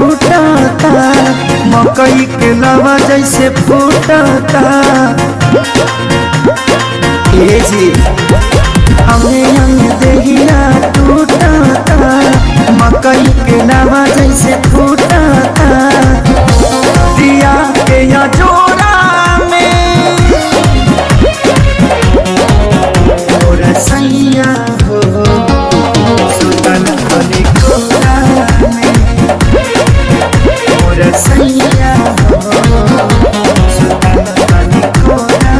टूटता, मकई के लवा जैसे फूटता। ए जी हमें हमें देहिया टूटता, मकई के लवा जैसे फूटता। दिया के या जोड़ा में और सैया हो सुतन खली कोरा में और सैया हो सुतन खली कोरा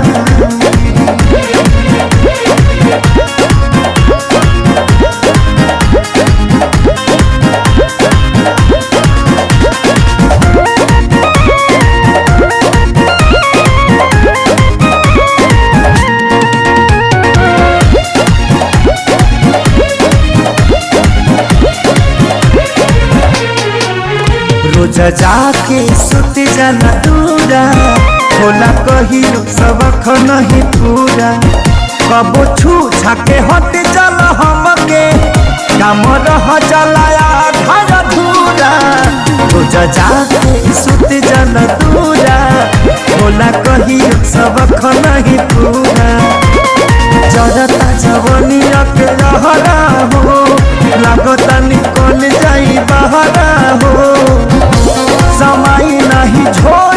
में। रोज जाके सुत जाना दूरा, होला कही सबक नहीं पूरा। कबो छू छाके हट जल हमके काम रह जलाया घर धूरा। रोज जाके सुत जाना दूरा, होला कही सबक नहीं पूरा। जरता जवनिया के रहरा हो, लागता निकल जाई बहरा हो। समय नहीं छोड़